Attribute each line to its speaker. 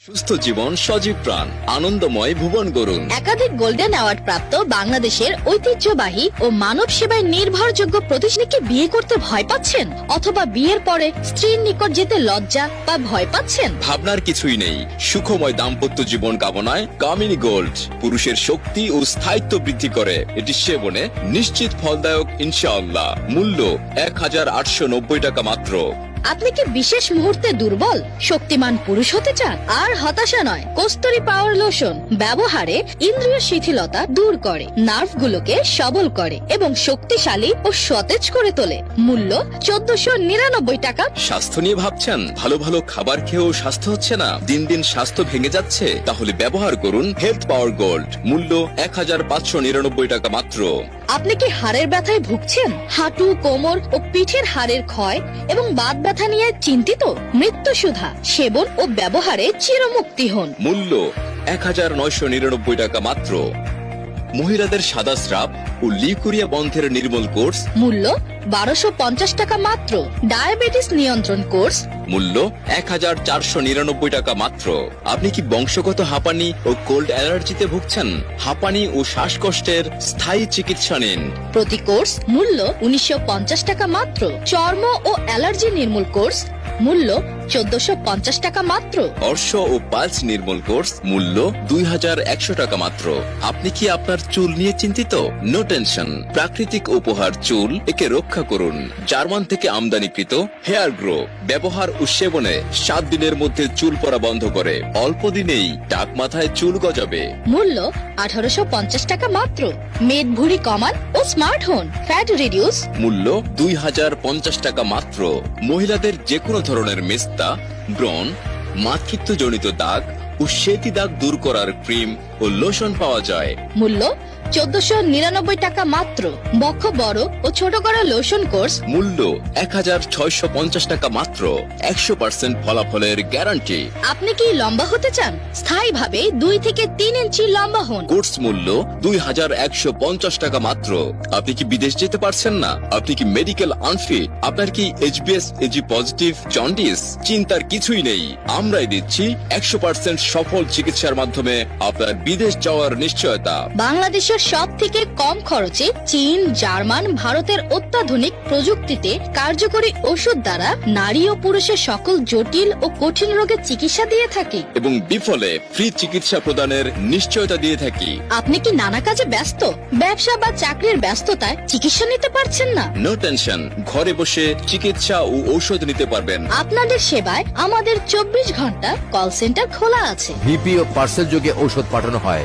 Speaker 1: সুস্থ জীবন সজীব প্রাণ আনন্দময় ভুবন গড়ুন।
Speaker 2: একাধিক গোল্ডেন অ্যাওয়ার্ড প্রাপ্ত বাংলাদেশের ঐতিহ্যবাহী ও মানব সেবায় নির্ভরযোগ্য প্রতিষ্ঠানকে বিয়ে করতে ভয় পাচ্ছেন, অথবা বিয়ের পরে স্ত্রীর নিকট যেতে লজ্জা বা ভয় পাচ্ছেন?
Speaker 1: ভাবনার কিছুই নেই। সুখময় দাম্পত্য জীবন কামনায় কামিনী গোল্ড পুরুষের শক্তি ও স্থায়িত্ব বৃদ্ধি করে। এটি সেবনে নিশ্চিত ফলদায়ক ইনশাআল্লাহ। মূল্য 1890 টাকা মাত্র।
Speaker 2: আপনি কি বিশেষ মুহূর্তে দুর্বল, শক্তিমান পুরুষ হতে চান? আর হতাশা নয়, কস্তুরী পাওয়ার লোশন ব্যবহারে ইন্দ্রিয় শিথিলতা দূর করে, নার্ভগুলোকে সবল করে এবং শক্তিশালী ও সতেজ করে তোলে। মূল্য 1499 টাকা।
Speaker 1: স্বাস্থ্য নিয়ে ভাবছেন? ভালো ভালো খাবার খেয়েও স্বাস্থ্য হচ্ছে না, দিন দিন স্বাস্থ্য ভেঙে যাচ্ছে? তাহলে ব্যবহার করুন হেলথ পাওয়ার গোল্ড। মূল্য 1599 টাকা মাত্র।
Speaker 2: আপনি কি হাড়ের ব্যথায় ভুগছেন? হাঁটু, কোমর ও পিঠের হাড়ের ক্ষয় এবং বাত ব্যথা নিয়ে চিন্তিত? মৃত্যুসুধা সেবন ও ব্যবহারে চিরমুক্তি হন।
Speaker 1: মূল্য 1999 টাকা মাত্র। মহিলাদের সাদা স্রাব ও লিউকোরিয়া বন্ধের নির্মূল কোর্স।
Speaker 2: মূল্য 1250 টাকা মাত্র। ডায়াবেটিস নিয়ন্ত্রণ কোর্স।
Speaker 1: মূল্য 1499 টাকা মাত্র। আপনি কি বংশগত হাঁপানি ও কোল্ড অ্যালার্জিতে ভুগছেন? হাঁপানি ও শ্বাসকষ্টের স্থায়ী চিকিৎসা নিন।
Speaker 2: প্রতি কোর্স মূল্য 1950 টাকা মাত্র। চর্ম ও অ্যালার্জি নির্মূল কোর্স মূল্য 1450 টাকা মাত্র।
Speaker 1: অর্শ ও পালস নির্মূল কোর্স মূল্য 2100 টাকা মাত্র। আপনি কি আপনার চুল নিয়ে চিন্তিত? নো টেনশন, প্রাকৃতিক উপহার চুল, একে রক্ষা করুন। জার্মান থেকে আমদানিকৃত হেয়ার গ্রো ব্যবহার ও সেবনে 7 দিনের মধ্যে চুল পড়া বন্ধ করে। অল্প দিনেই টাক মাথায় চুল গজাবে।
Speaker 2: মূল্য 1850 টাকা মাত্র। মেদ ভুঁড়ি কমান ও স্মার্ট হন, ফ্যাট রিডিউস।
Speaker 1: মূল্য 2050 টাকা মাত্র। মহিলাদের যে কোনো ধরনের মেস্তা, ব্রণ, মাতৃত্বজনিত দাগ ও শ্বেতি দাগ দূর করার ক্রিম ও লোশন পাওয়া যায়।
Speaker 2: মূল্য 1499 টাকা মাত্র। বক্ষ বড় ও ছোট করা লোশন কোর্স
Speaker 1: মূল্য 1650 টাকা মাত্র। 100% ফলাফলের গ্যারান্টি।
Speaker 2: আপনি কি লম্বা হতে চান? স্থায়ীভাবে 2 থেকে 3 ইঞ্চি লম্বা হন।
Speaker 1: কোর্স মূল্য 2150 টাকা মাত্র। আপনি কি বিদেশ যেতে পারছেন না? আপনি কি মেডিকেল আনফিট? আপনার কি HbS AG পজিটিভ জন্ডিস? চিন্তার কিছুই নেই, আমরাই দিচ্ছি 100% সফল চিকিৎসার মাধ্যমে আপনার বিদেশ যাওয়ার নিশ্চয়তা।
Speaker 2: বাংলাদেশের সব থেকে কম খরচে চীন, জার্মান, ভারতের অত্যাধুনিক প্রযুক্তিতে কার্যকরী ওষুধ দ্বারা নারী ও পুরুষের সকল জটিল ও কঠিন রোগের চিকিৎসা দিয়ে থাকি
Speaker 1: এবং বিফলে ফ্রি চিকিৎসা প্রদানের নিশ্চয়তা দিয়ে থাকি।
Speaker 2: আপনি কি নানা কাজে ব্যস্ত, ব্যবসা বা চাকরির ব্যস্ততায় চিকিৎসা নিতে পারছেন না?
Speaker 1: নো টেনশন, ঘরে বসে চিকিৎসা ও ঔষধ নিতে পারবেন।
Speaker 2: আপনাদের সেবায় আমাদের 24 ঘন্টা কল সেন্টার খোলা আছে।
Speaker 3: ভিপি ও পার্সেল যোগে ঔষধ পাঠানো হয়।